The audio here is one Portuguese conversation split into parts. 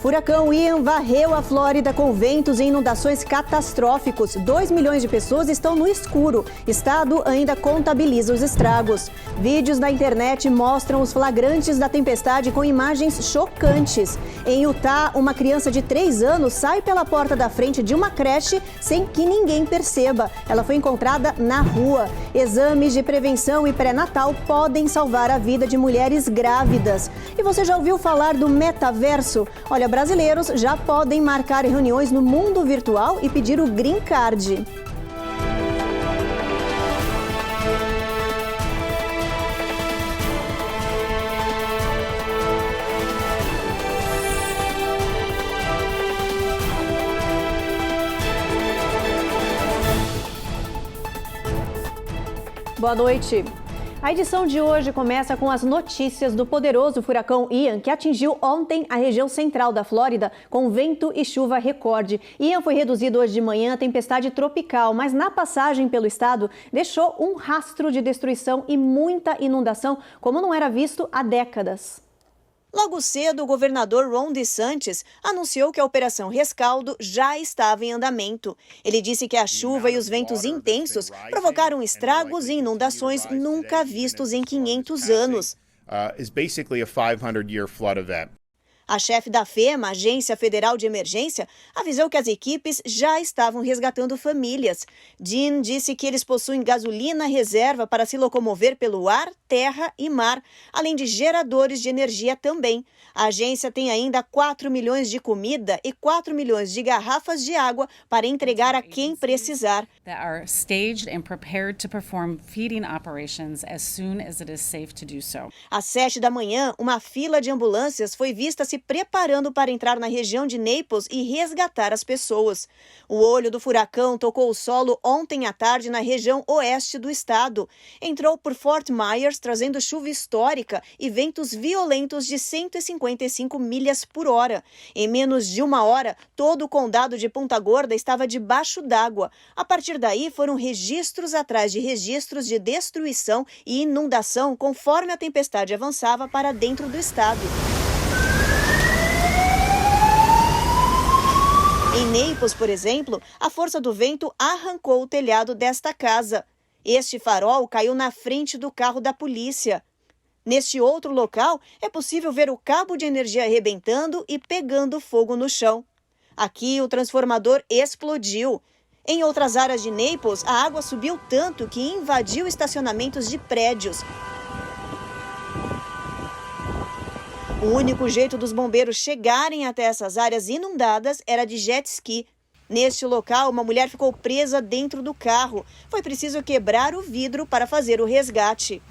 Furacão Ian varreu a Flórida com ventos e inundações catastróficos. 2 milhões de pessoas estão no escuro. Estado ainda contabiliza os estragos. Vídeos na internet mostram os flagrantes da tempestade com imagens chocantes. Em Utah, uma criança de 3 anos sai pela porta da frente de uma creche sem que ninguém perceba. Ela foi encontrada na rua. Exames de prevenção e pré-natal podem salvar a vida de mulheres grávidas. E você já ouviu falar do metaverso? Olha, brasileiros já podem marcar reuniões no mundo virtual e pedir o Green Card. Boa noite. A edição de hoje começa com as notícias do poderoso furacão Ian, que atingiu ontem a região central da Flórida com vento e chuva recorde. Ian foi reduzido hoje de manhã a tempestade tropical, mas na passagem pelo estado deixou um rastro de destruição e muita inundação, como não era visto há décadas. Logo cedo, o governador Ron DeSantis anunciou que a Operação Rescaldo já estava em andamento. Ele disse que a chuva e os ventos intensos provocaram estragos e inundações nunca vistos em 500 anos. A chefe da FEMA, Agência Federal de Emergência, avisou que as equipes já estavam resgatando famílias. Dean disse que eles possuem gasolina reserva para se locomover pelo ar, terra e mar, além de geradores de energia também. A agência tem ainda 4 milhões de comida e 4 milhões de garrafas de água para entregar a quem precisar. Às 7 da manhã, uma fila de ambulâncias foi vista se preparando para entrar na região de Naples e resgatar as pessoas. O olho do furacão tocou o solo ontem à tarde na região oeste do estado. Entrou por Fort Myers, trazendo chuva histórica e ventos violentos de 155 milhas por hora. Em menos de uma hora, todo o condado de Punta Gorda estava debaixo d'água. A partir daí, foram registros atrás de registros de destruição e inundação conforme a tempestade avançava para dentro do estado. Em Naples, por exemplo, a força do vento arrancou o telhado desta casa. Este farol caiu na frente do carro da polícia. Neste outro local, é possível ver o cabo de energia arrebentando e pegando fogo no chão. Aqui, o transformador explodiu. Em outras áreas de Naples, a água subiu tanto que invadiu estacionamentos de prédios. O único jeito dos bombeiros chegarem até essas áreas inundadas era de jet ski. Neste local, uma mulher ficou presa dentro do carro. Foi preciso quebrar o vidro para fazer o resgate.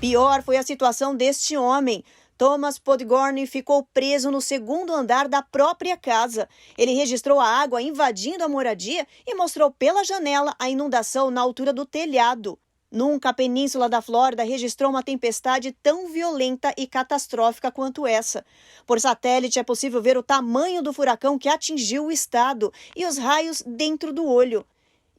Pior foi a situação deste homem. Thomas Podgorny ficou preso no segundo andar da própria casa. Ele registrou a água invadindo a moradia e mostrou pela janela a inundação na altura do telhado. Nunca a península da Flórida registrou uma tempestade tão violenta e catastrófica quanto essa. Por satélite é possível ver o tamanho do furacão que atingiu o estado e os raios dentro do olho.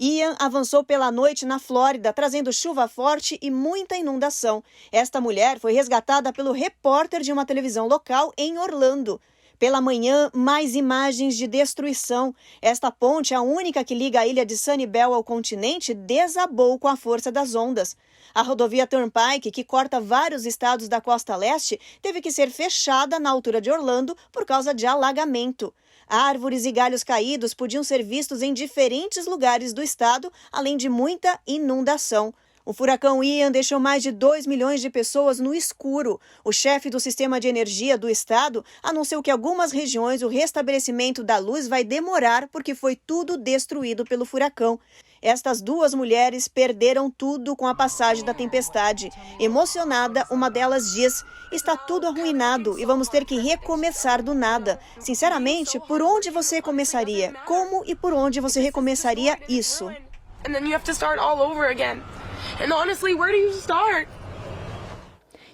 Ian avançou pela noite na Flórida, trazendo chuva forte e muita inundação. Esta mulher foi resgatada pelo repórter de uma televisão local em Orlando. Pela manhã, mais imagens de destruição. Esta ponte, a única que liga a ilha de Sanibel ao continente, desabou com a força das ondas. A rodovia Turnpike, que corta vários estados da costa leste, teve que ser fechada na altura de Orlando por causa de alagamento. Árvores e galhos caídos podiam ser vistos em diferentes lugares do estado, além de muita inundação. O furacão Ian deixou mais de 2 milhões de pessoas no escuro. O chefe do sistema de energia do estado anunciou que em algumas regiões o restabelecimento da luz vai demorar porque foi tudo destruído pelo furacão. Estas duas mulheres perderam tudo com a passagem da tempestade. Emocionada, uma delas diz: "Está tudo arruinado e vamos ter que recomeçar do nada. Sinceramente, por onde você começaria? Como e por onde você recomeçaria isso?" And then you have to start all over again. And honestly, where do you start?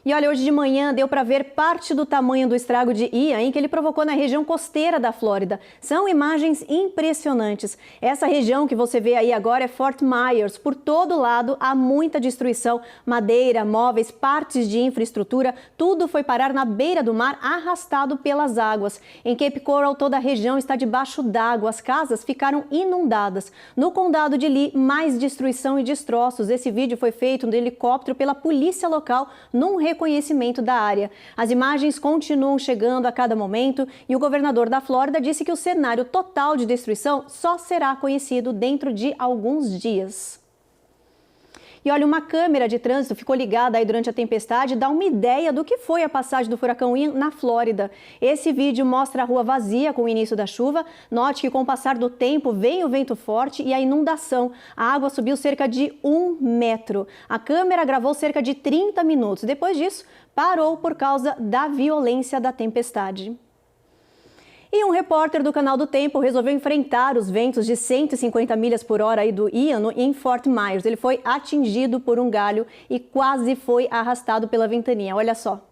E olha, hoje de manhã deu para ver parte do tamanho do estrago de Ian que ele provocou na região costeira da Flórida. São imagens impressionantes. Essa região que você vê aí agora é Fort Myers. Por todo lado há muita destruição. Madeira, móveis, partes de infraestrutura, tudo foi parar na beira do mar, arrastado pelas águas. Em Cape Coral, toda a região está debaixo d'água. As casas ficaram inundadas. No condado de Lee, mais destruição e destroços. Esse vídeo foi feito no helicóptero pela polícia local, num reconhecimento da área. As imagens continuam chegando a cada momento e o governador da Flórida disse que o cenário total de destruição só será conhecido dentro de alguns dias. E olha, uma câmera de trânsito ficou ligada aí durante a tempestade e dá uma ideia do que foi a passagem do furacão Ian na Flórida. Esse vídeo mostra a rua vazia com o início da chuva. Note que com o passar do tempo vem o vento forte e a inundação. A água subiu cerca de 1 metro. A câmera gravou cerca de 30 minutos. Depois disso, parou por causa da violência da tempestade. E um repórter do Canal do Tempo resolveu enfrentar os ventos de 150 milhas por hora aí do Ian em Fort Myers. Ele foi atingido por um galho e quase foi arrastado pela ventania. Olha só.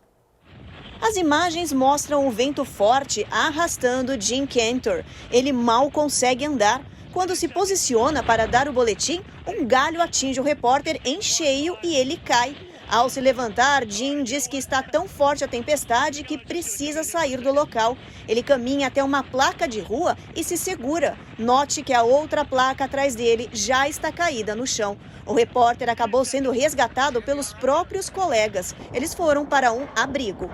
As imagens mostram o vento forte arrastando Jim Cantor. Ele mal consegue andar. Quando se posiciona para dar o boletim, um galho atinge o repórter em cheio e ele cai. Ao se levantar, Jim diz que está tão forte a tempestade que precisa sair do local. Ele caminha até uma placa de rua e se segura. Note que a outra placa atrás dele já está caída no chão. O repórter acabou sendo resgatado pelos próprios colegas. Eles foram para um abrigo.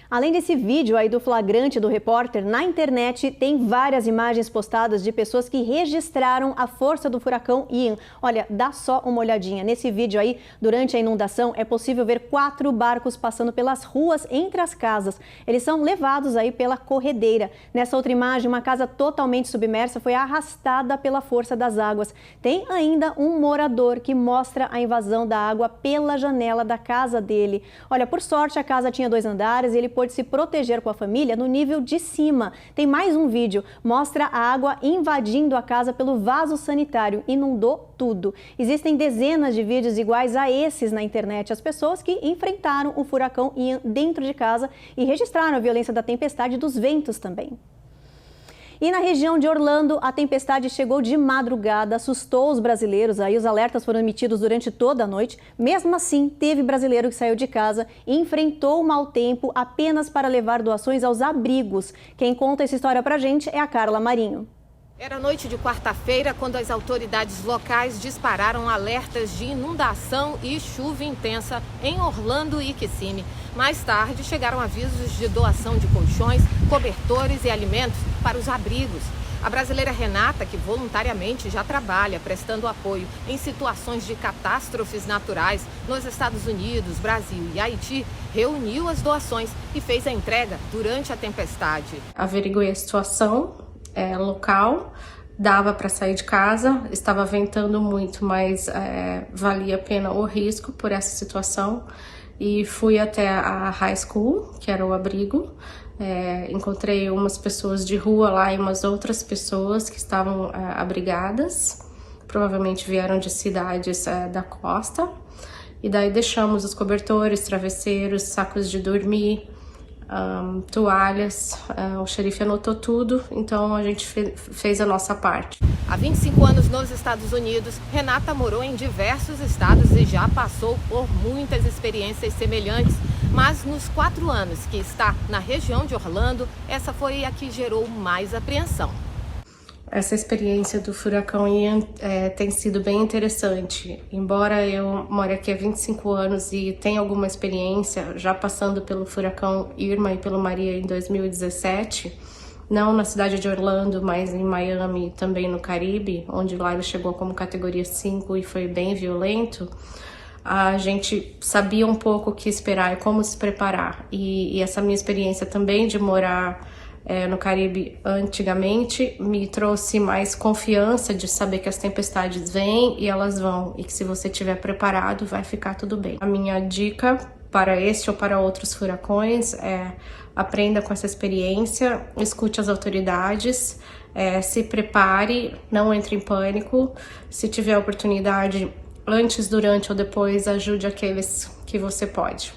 Além desse vídeo aí do flagrante do repórter, na internet tem várias imagens postadas de pessoas que registraram a força do furacão Ian. Olha, dá só uma olhadinha. Nesse vídeo aí, durante a inundação, é possível ver 4 barcos passando pelas ruas entre as casas. Eles são levados aí pela corredeira. Nessa outra imagem, uma casa totalmente submersa foi arrastada pela força das águas. Tem ainda um morador que mostra a invasão da água pela janela da casa dele. Olha, por sorte, a casa tinha 2 andares e ele pôde se proteger com a família no nível de cima. Tem mais um vídeo, mostra a água invadindo a casa pelo vaso sanitário, inundou tudo. Existem dezenas de vídeos iguais a esses na internet, as pessoas que enfrentaram o furacão Ian dentro de casa e registraram a violência da tempestade e dos ventos também. E na região de Orlando, a tempestade chegou de madrugada, assustou os brasileiros. Aí os alertas foram emitidos durante toda a noite. Mesmo assim, teve brasileiro que saiu de casa e enfrentou o mau tempo apenas para levar doações aos abrigos. Quem conta essa história pra gente é a Carla Marinho. Era noite de quarta-feira quando as autoridades locais dispararam alertas de inundação e chuva intensa em Orlando e Kissimmee. Mais tarde, chegaram avisos de doação de colchões, cobertores e alimentos para os abrigos. A brasileira Renata, que voluntariamente já trabalha prestando apoio em situações de catástrofes naturais nos Estados Unidos, Brasil e Haiti, reuniu as doações e fez a entrega durante a tempestade. Averiguei a situação local, dava para sair de casa, estava ventando muito, mas valia a pena o risco por essa situação. E fui até a high school, que era o abrigo. Encontrei umas pessoas de rua lá e umas outras pessoas que estavam abrigadas. Provavelmente vieram de cidades da costa. E daí deixamos os cobertores, travesseiros, sacos de dormir, toalhas. O xerife anotou tudo, então a gente fez a nossa parte. Há 25 anos nos Estados Unidos, Renata morou em diversos estados e já passou por muitas experiências semelhantes. Mas nos 4 anos que está na região de Orlando, essa foi a que gerou mais apreensão. Essa experiência do furacão Ian tem sido bem interessante. Embora eu more aqui há 25 anos e tenha alguma experiência, já passando pelo furacão Irma e pelo Maria em 2017, não na cidade de Orlando, mas em Miami, também no Caribe, onde lá ele chegou como categoria 5 e foi bem violento, a gente sabia um pouco o que esperar e como se preparar. E essa minha experiência também de morar no Caribe antigamente me trouxe mais confiança de saber que as tempestades vêm e elas vão, e que se você estiver preparado vai ficar tudo bem. A minha dica para este ou para outros furacões é: aprenda com essa experiência, escute as autoridades, se prepare, não entre em pânico. Se tiver oportunidade, antes, durante ou depois, ajude aqueles que você pode.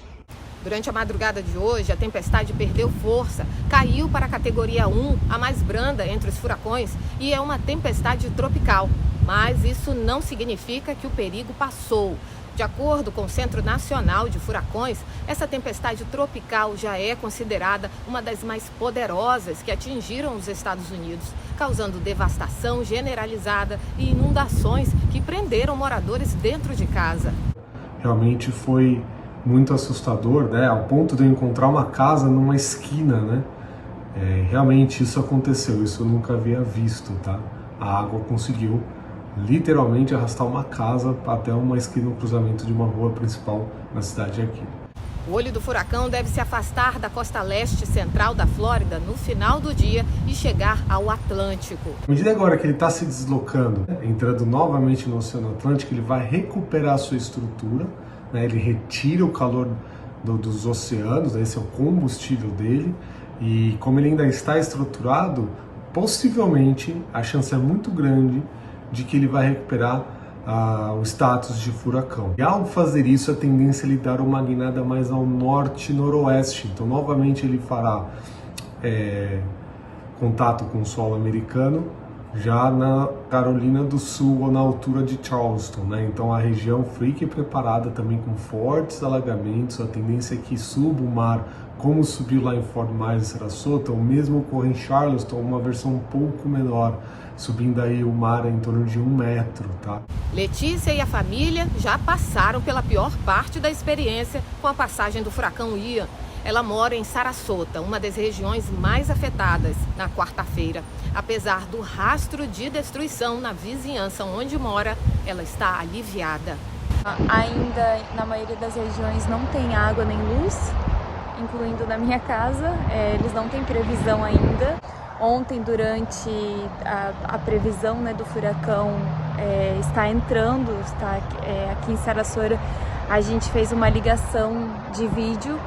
Durante a madrugada de hoje, a tempestade perdeu força, caiu para a categoria 1, a mais branda entre os furacões, e é uma tempestade tropical. Mas isso não significa que o perigo passou. De acordo com o Centro Nacional de Furacões, essa tempestade tropical já é considerada uma das mais poderosas que atingiram os Estados Unidos, causando devastação generalizada e inundações que prenderam moradores dentro de casa. Realmente foi muito assustador, né? Ao ponto de eu encontrar uma casa numa esquina, né? Realmente isso aconteceu, isso eu nunca havia visto, tá? A água conseguiu literalmente arrastar uma casa até uma esquina, no cruzamento de uma rua principal na cidade aqui. O olho do furacão deve se afastar da costa leste central da Flórida no final do dia e chegar ao Atlântico. À medida agora que ele está se deslocando, entrando novamente no Oceano Atlântico, ele vai recuperar a sua estrutura, né? Ele retira o calor dos oceanos, esse é o combustível dele, e como ele ainda está estruturado, possivelmente a chance é muito grande de que ele vai recuperar o status de furacão. E ao fazer isso, a tendência é ele dar uma guinada mais ao norte-noroeste. Então, novamente, ele fará contato com o solo americano já na Carolina do Sul ou na altura de Charleston, né? Então, a região fique preparada também com fortes alagamentos. A tendência é que suba o mar, como subiu lá em Fort Myers, Sarasota, ou mesmo ocorre em Charleston, uma versão um pouco menor, subindo aí o mar em torno de 1 metro, tá? Letícia e a família já passaram pela pior parte da experiência com a passagem do furacão Ian. Ela mora em Sarasota, uma das regiões mais afetadas, na quarta-feira. Apesar do rastro de destruição na vizinhança onde mora, ela está aliviada. Ainda, na maioria das regiões, não tem água nem luz, incluindo na minha casa. Eles não têm previsão ainda. Ontem, durante a previsão, né, do furacão está entrando, aqui em Sarasota, a gente fez uma ligação de vídeo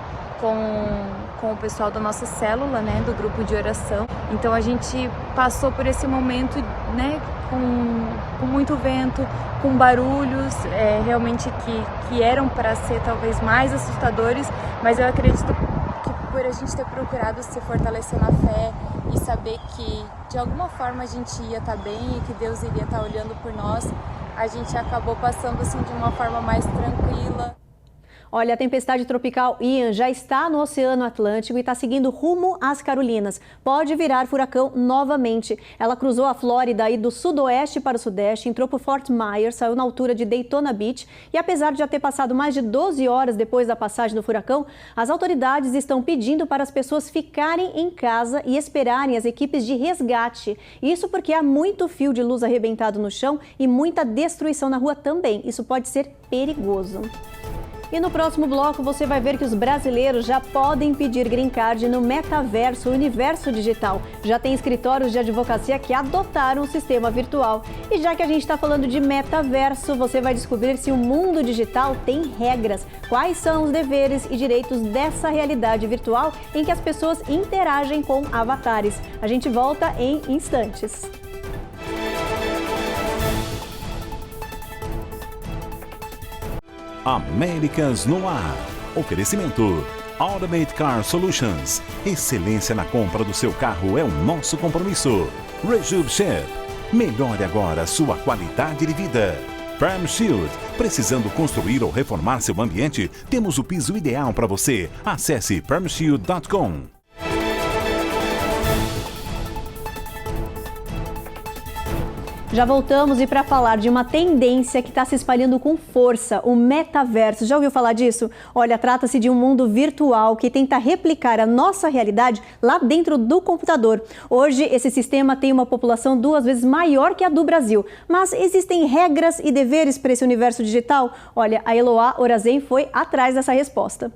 com o pessoal da nossa célula, né, do grupo de oração. Então a gente passou por esse momento, né, com muito vento, com barulhos realmente que eram para ser talvez mais assustadores, mas eu acredito que por a gente ter procurado se fortalecer na fé e saber que de alguma forma a gente ia estar bem e que Deus iria estar olhando por nós, a gente acabou passando assim de uma forma mais tranquila. Olha, a tempestade tropical Ian já está no Oceano Atlântico e está seguindo rumo às Carolinas. Pode virar furacão novamente. Ela cruzou a Flórida e do sudoeste para o sudeste, entrou por Fort Myers, saiu na altura de Daytona Beach e apesar de já ter passado mais de 12 horas depois da passagem do furacão, as autoridades estão pedindo para as pessoas ficarem em casa e esperarem as equipes de resgate. Isso porque há muito fio de luz arrebentado no chão e muita destruição na rua também. Isso pode ser perigoso. E no próximo bloco você vai ver que os brasileiros já podem pedir green card no metaverso, o universo digital. Já tem escritórios de advocacia que adotaram o sistema virtual. E já que a gente está falando de metaverso, você vai descobrir se o mundo digital tem regras. Quais são os deveres e direitos dessa realidade virtual em que as pessoas interagem com avatares. A gente volta em instantes. Américas no ar. Oferecimento Automate Car Solutions. Excelência na compra do seu carro é o nosso compromisso. Rejub Chef. Melhore agora sua qualidade de vida. Prime Shield. Precisando construir ou reformar seu ambiente? Temos o piso ideal para você. Acesse primeshield.com. Já voltamos e para falar de uma tendência que está se espalhando com força, o metaverso. Já ouviu falar disso? Olha, trata-se de um mundo virtual que tenta replicar a nossa realidade lá dentro do computador. Hoje, esse sistema tem uma população 2 vezes maior que a do Brasil. Mas existem regras e deveres para esse universo digital? Olha, a Eloá Orazen foi atrás dessa resposta.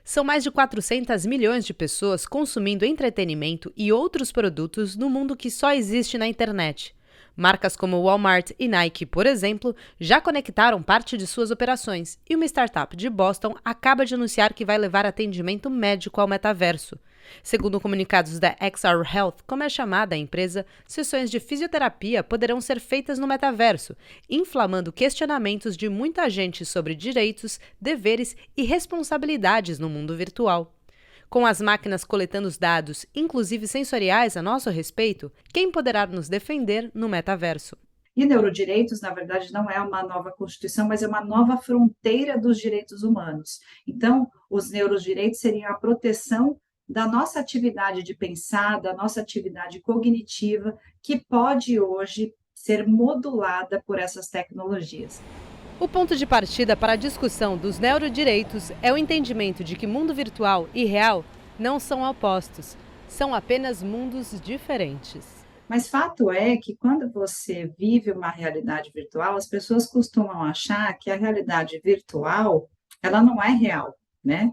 São mais de 400 milhões de pessoas consumindo entretenimento e outros produtos no mundo que só existe na internet. Marcas como Walmart e Nike, por exemplo, já conectaram parte de suas operações e uma startup de Boston acaba de anunciar que vai levar atendimento médico ao metaverso. Segundo comunicados da XR Health, como é chamada a empresa, sessões de fisioterapia poderão ser feitas no metaverso, inflamando questionamentos de muita gente sobre direitos, deveres e responsabilidades no mundo virtual. Com as máquinas coletando os dados, inclusive sensoriais, a nosso respeito, quem poderá nos defender no metaverso? E neurodireitos, na verdade, não é uma nova Constituição, mas é uma nova fronteira dos direitos humanos. Então, os neurodireitos seriam a proteção da nossa atividade de pensar, da nossa atividade cognitiva, que pode hoje ser modulada por essas tecnologias. O ponto de partida para a discussão dos neurodireitos é o entendimento de que mundo virtual e real não são opostos, são apenas mundos diferentes. Mas fato é que quando você vive uma realidade virtual, as pessoas costumam achar que a realidade virtual, ela não é real, né?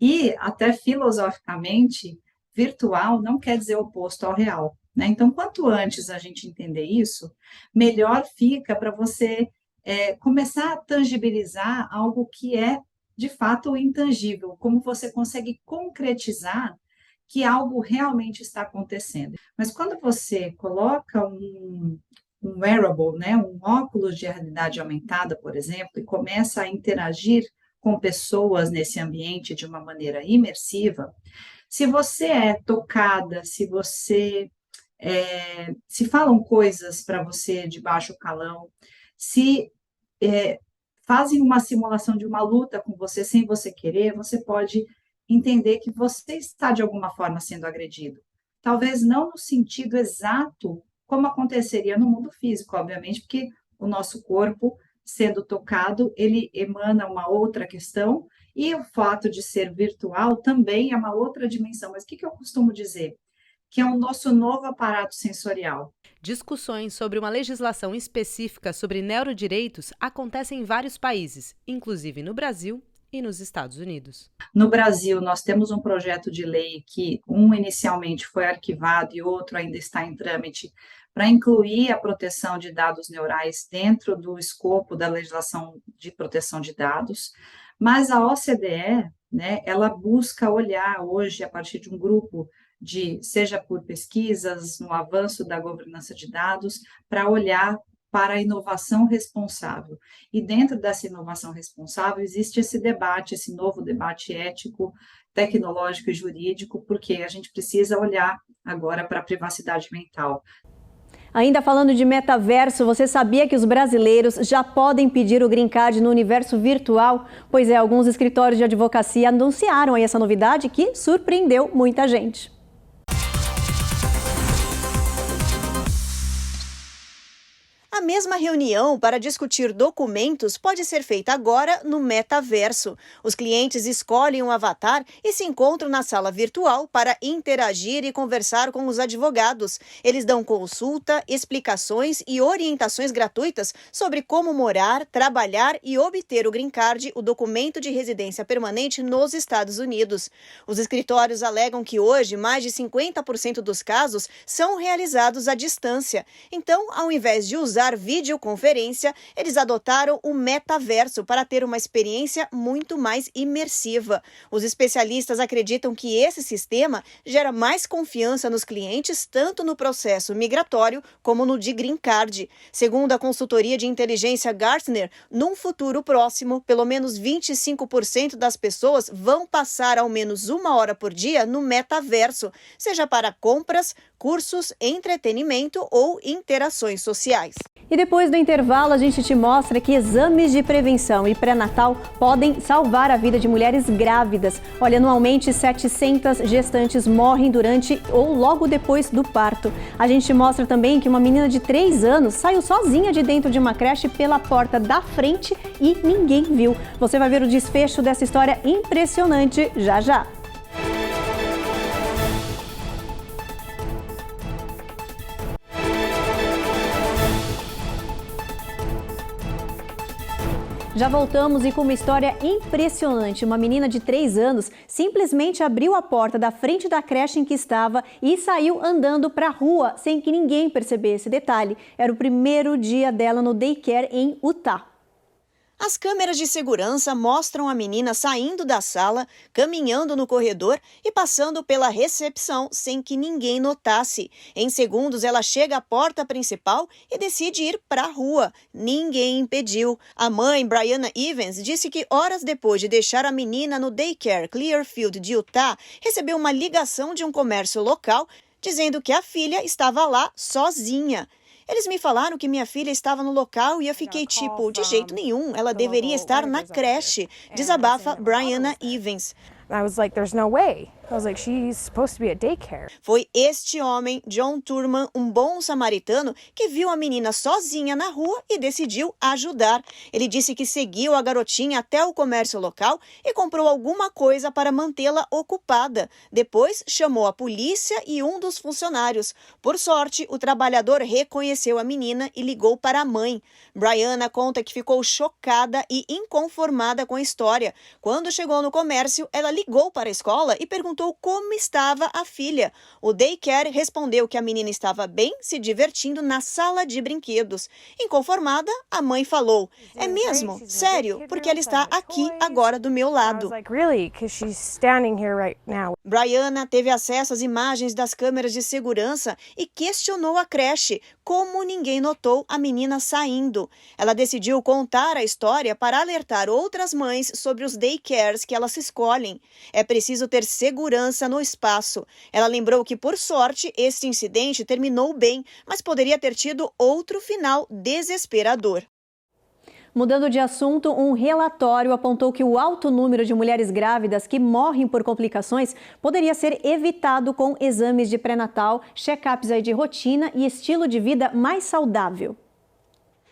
E até filosoficamente, virtual não quer dizer oposto ao real, né? Então, quanto antes a gente entender isso, melhor fica para você começar a tangibilizar algo que é, de fato, intangível, como você consegue concretizar que algo realmente está acontecendo. Mas quando você coloca um wearable, né, um óculos de realidade aumentada, por exemplo, e começa a interagir com pessoas nesse ambiente de uma maneira imersiva, se você é tocada, se falam coisas para você de baixo calão, se fazem uma simulação de uma luta com você sem você querer, você pode entender que você está, de alguma forma, sendo agredido. Talvez não no sentido exato como aconteceria no mundo físico, obviamente, porque o nosso corpo, sendo tocado, ele emana uma outra questão, e o fato de ser virtual também é uma outra dimensão. Mas o que eu costumo dizer? Que é o nosso novo aparato sensorial. Discussões sobre uma legislação específica sobre neurodireitos acontecem em vários países, inclusive no Brasil e nos Estados Unidos. No Brasil, nós temos um projeto de lei que inicialmente foi arquivado e outro ainda está em trâmite para incluir a proteção de dados neurais dentro do escopo da legislação de proteção de dados, mas a OCDE, né, ela busca olhar hoje, a partir de um grupo seja por pesquisas, no avanço da governança de dados, para olhar para a inovação responsável. E dentro dessa inovação responsável existe esse debate, esse novo debate ético, tecnológico e jurídico, porque a gente precisa olhar agora para a privacidade mental. Ainda falando de metaverso, você sabia que os brasileiros já podem pedir o Green Card no universo virtual? Pois é, alguns escritórios de advocacia anunciaram aí essa novidade que surpreendeu muita gente. A mesma reunião para discutir documentos pode ser feita agora no metaverso. Os clientes escolhem um avatar e se encontram na sala virtual para interagir e conversar com os advogados. Eles dão consulta, explicações e orientações gratuitas sobre como morar, trabalhar e obter o Green Card, o documento de residência permanente nos Estados Unidos. Os escritórios alegam que hoje mais de 50% dos casos são realizados à distância. Então, ao invés de usar videoconferência, eles adotaram o metaverso para ter uma experiência muito mais imersiva. Os especialistas acreditam que esse sistema gera mais confiança nos clientes, tanto no processo migratório como no de Green Card. Segundo a consultoria de inteligência Gartner, num futuro próximo, pelo menos 25% das pessoas vão passar ao menos 1 hora por dia no metaverso, seja para compras, cursos, entretenimento ou interações sociais. E depois do intervalo, a gente te mostra que exames de prevenção e pré-natal podem salvar a vida de mulheres grávidas. Olha, anualmente 700 gestantes morrem durante ou logo depois do parto. A gente mostra também que uma menina de 3 anos saiu sozinha de dentro de uma creche pela porta da frente e ninguém viu. Você vai ver o desfecho dessa história impressionante já já. Já voltamos e com uma história impressionante. Uma menina de 3 anos simplesmente abriu a porta da frente da creche em que estava e saiu andando para a rua sem que ninguém percebesse. Detalhe, era o primeiro dia dela no daycare em Utah. As câmeras de segurança mostram a menina saindo da sala, caminhando no corredor e passando pela recepção sem que ninguém notasse. Em segundos, ela chega à porta principal e decide ir para a rua. Ninguém impediu. A mãe, Brianna Evans, disse que horas depois de deixar a menina no daycare Clearfield de Utah, recebeu uma ligação de um comércio local dizendo que a filha estava lá sozinha. Eles me falaram que minha filha estava no local e eu fiquei tipo, de jeito nenhum, ela deveria estar na creche, desabafa Brianna Evans. I was like, there's no way. I was like, she's supposed to be at daycare. Foi este homem, John Turman, um bom samaritano, que viu a menina sozinha na rua e decidiu ajudar. Ele disse que seguiu a garotinha até o comércio local e comprou alguma coisa para mantê-la ocupada. Depois, chamou a polícia e um dos funcionários. Por sorte, o trabalhador reconheceu a menina e ligou para a mãe. Brianna conta que ficou chocada e inconformada com a história. Quando chegou no comércio, ela ligou para a escola e perguntou como estava a filha. O daycare respondeu que a menina estava bem, se divertindo na sala de brinquedos. Inconformada, a mãe falou, é mesmo? Sério? Porque ela está aqui agora do meu lado. Brianna teve acesso às imagens das câmeras de segurança e questionou a creche, como ninguém notou a menina saindo. Ela decidiu contar a história para alertar outras mães sobre os daycares que elas escolhem. É preciso ter segurança no espaço. Ela lembrou que, por sorte, este incidente terminou bem, mas poderia ter tido outro final desesperador. Mudando de assunto, um relatório apontou que o alto número de mulheres grávidas que morrem por complicações poderia ser evitado com exames de pré-natal, check-ups de rotina e estilo de vida mais saudável.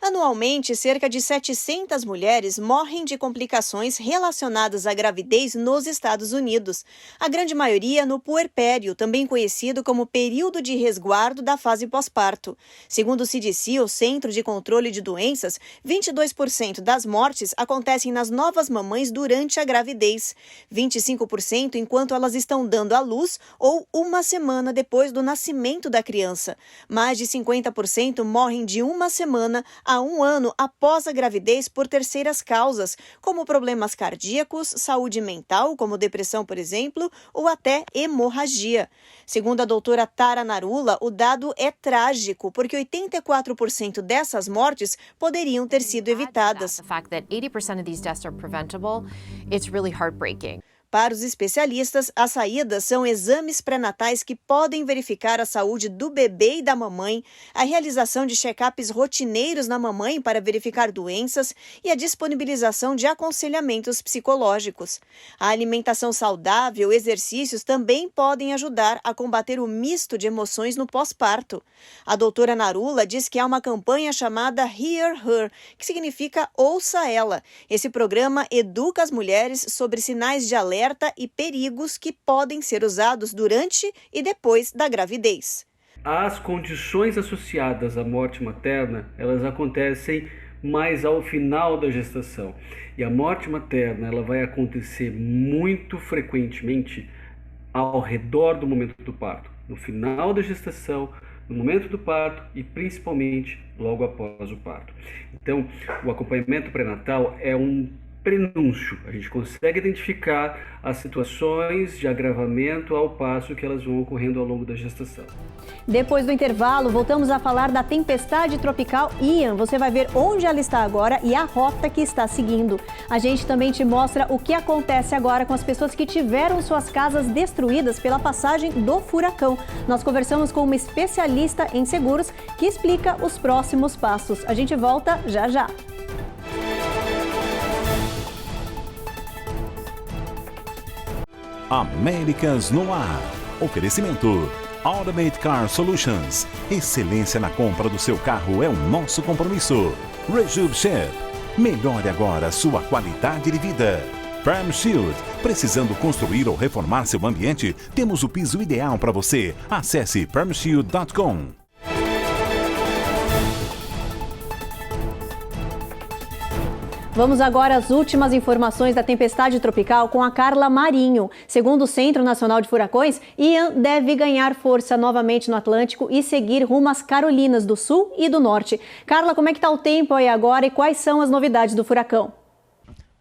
Anualmente, cerca de 700 mulheres morrem de complicações relacionadas à gravidez nos Estados Unidos. A grande maioria no puerpério, também conhecido como período de resguardo da fase pós-parto. Segundo o CDC, o Centro de Controle de Doenças, 22% das mortes acontecem nas novas mamães durante a gravidez, 25% enquanto elas estão dando à luz ou uma semana depois do nascimento da criança. Mais de 50% morrem de uma semana a um ano após a gravidez por terceiras causas, como problemas cardíacos, saúde mental, como depressão, por exemplo, ou até hemorragia. Segundo a doutora Tara Narula, o dado é trágico, porque 84% dessas mortes poderiam ter sido evitadas. Para os especialistas, as saídas são exames pré-natais que podem verificar a saúde do bebê e da mamãe, a realização de check-ups rotineiros na mamãe para verificar doenças e a disponibilização de aconselhamentos psicológicos. A alimentação saudável e exercícios também podem ajudar a combater o misto de emoções no pós-parto. A doutora Narula diz que há uma campanha chamada Hear Her, que significa Ouça Ela. Esse programa educa as mulheres sobre sinais de alerta e perigos que podem ser usados durante e depois da gravidez. As condições associadas à morte materna, elas acontecem mais ao final da gestação. E a morte materna, ela vai acontecer muito frequentemente ao redor do momento do parto, no final da gestação, no momento do parto e principalmente logo após o parto. Então, o acompanhamento pré-natal é um prenúncio. A gente consegue identificar as situações de agravamento ao passo que elas vão ocorrendo ao longo da gestação. Depois do intervalo, voltamos a falar da tempestade tropical Ian. Você vai ver onde ela está agora e a rota que está seguindo. A gente também te mostra o que acontece agora com as pessoas que tiveram suas casas destruídas pela passagem do furacão. Nós conversamos com uma especialista em seguros que explica os próximos passos. A gente volta já já. Américas no ar. Oferecimento Automate Car Solutions. Excelência na compra do seu carro é o nosso compromisso. Rejub Shep. Melhore agora sua qualidade de vida. Prime Shield. Precisando construir ou reformar seu ambiente? Temos o piso ideal para você. Acesse primeshield.com. Vamos agora às últimas informações da tempestade tropical com a Carla Marinho. Segundo o Centro Nacional de Furacões, Ian deve ganhar força novamente no Atlântico e seguir rumo às Carolinas do Sul e do Norte. Carla, como é que está o tempo aí agora e quais são as novidades do furacão?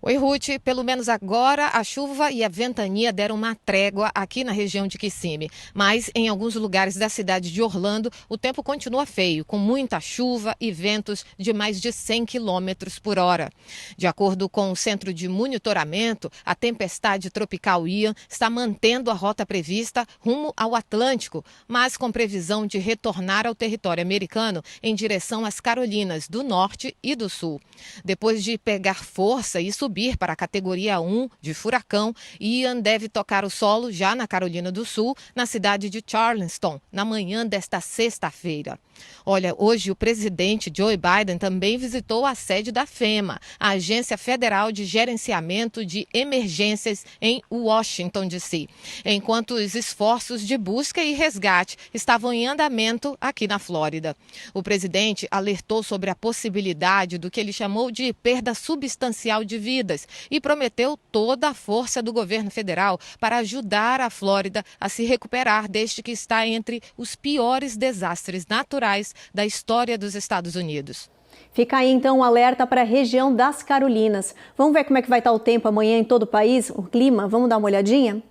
Oi, Ruth. Pelo menos agora a chuva e a ventania deram uma trégua aqui na região de Kissimmee. Mas em alguns lugares da cidade de Orlando, o tempo continua feio, com muita chuva e ventos de mais de 100 km por hora. De acordo com o Centro de Monitoramento, a tempestade tropical Ian está mantendo a rota prevista rumo ao Atlântico, mas com previsão de retornar ao território americano em direção às Carolinas do Norte e do Sul. Depois de pegar força e subir para a categoria 1 de furacão, Ian deve tocar o solo já na Carolina do Sul, na cidade de Charleston, na manhã desta sexta-feira. Olha, hoje o presidente Joe Biden também visitou a sede da FEMA, a Agência Federal de Gerenciamento de Emergências em Washington, D.C., enquanto os esforços de busca e resgate estavam em andamento aqui na Flórida. O presidente alertou sobre a possibilidade do que ele chamou de perda substancial de vidas e prometeu toda a força do governo federal para ajudar a Flórida a se recuperar desde que está entre os piores desastres naturais da história dos Estados Unidos. Fica aí então um alerta para a região das Carolinas. Vamos ver como é que vai estar o tempo amanhã em todo o país, o clima? Vamos dar uma olhadinha?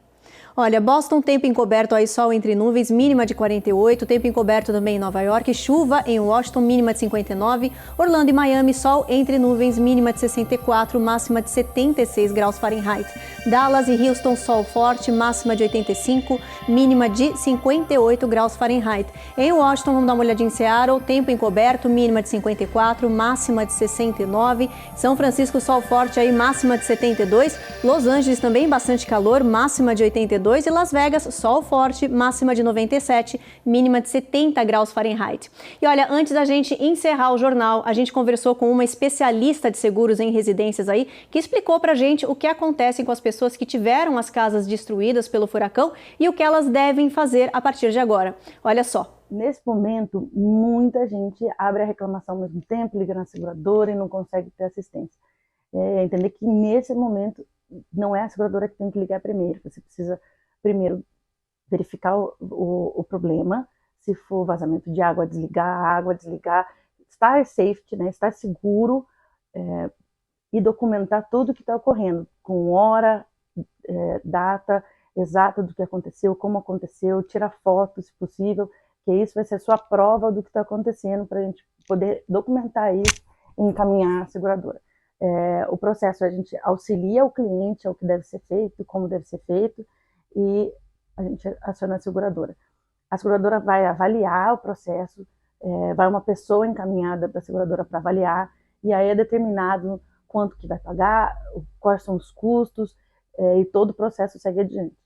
Olha, Boston, tempo encoberto aí, sol entre nuvens, mínima de 48, tempo encoberto também em Nova York, chuva em Washington, mínima de 59, Orlando e Miami, sol entre nuvens, mínima de 64, máxima de 76 graus Fahrenheit. Dallas e Houston, sol forte, máxima de 85, mínima de 58 graus Fahrenheit. Em Washington, vamos dar uma olhadinha em Seattle, tempo encoberto, mínima de 54, máxima de 69, São Francisco, sol forte aí, máxima de 72, Los Angeles também bastante calor, máxima de 82, e Las Vegas, sol forte, máxima de 97, mínima de 70 graus Fahrenheit. E olha, antes da gente encerrar o jornal, a gente conversou com uma especialista de seguros em residências aí, que explicou pra gente o que acontece com as pessoas que tiveram as casas destruídas pelo furacão e o que elas devem fazer a partir de agora. Olha só. Nesse momento, muita gente abre a reclamação ao mesmo tempo, liga na seguradora e não consegue ter assistência. Entender que nesse momento não é a seguradora que tem que ligar primeiro, você precisa primeiro verificar o problema, se for vazamento de água, desligar, estar safety, né, estar seguro e documentar tudo o que está ocorrendo, com hora, data exata do que aconteceu, como aconteceu, tirar fotos se possível, que isso vai ser a sua prova do que está acontecendo para a gente poder documentar isso e encaminhar a seguradora. O processo, a gente auxilia o cliente ao que deve ser feito, como deve ser feito, e a gente aciona a seguradora. A seguradora vai avaliar o processo, vai uma pessoa encaminhada para a seguradora para avaliar, e aí é determinado quanto que vai pagar, quais são os custos, e todo o processo segue adiante.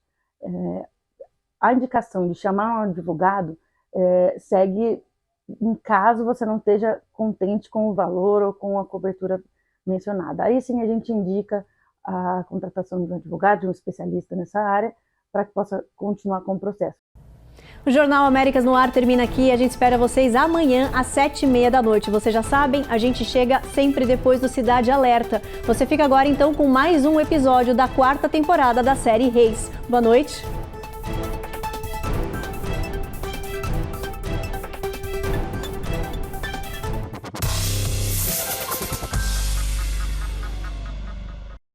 A indicação de chamar um advogado segue em caso você não esteja contente com o valor ou com a cobertura mencionada. Aí sim a gente indica a contratação de um advogado, de um especialista nessa área, para que possa continuar com o processo. O Jornal Américas no Ar termina aqui. A gente espera vocês amanhã às 7h30 da noite. Vocês já sabem, a gente chega sempre depois do Cidade Alerta. Você fica agora então com mais um episódio da 4ª temporada da série Reis. Boa noite.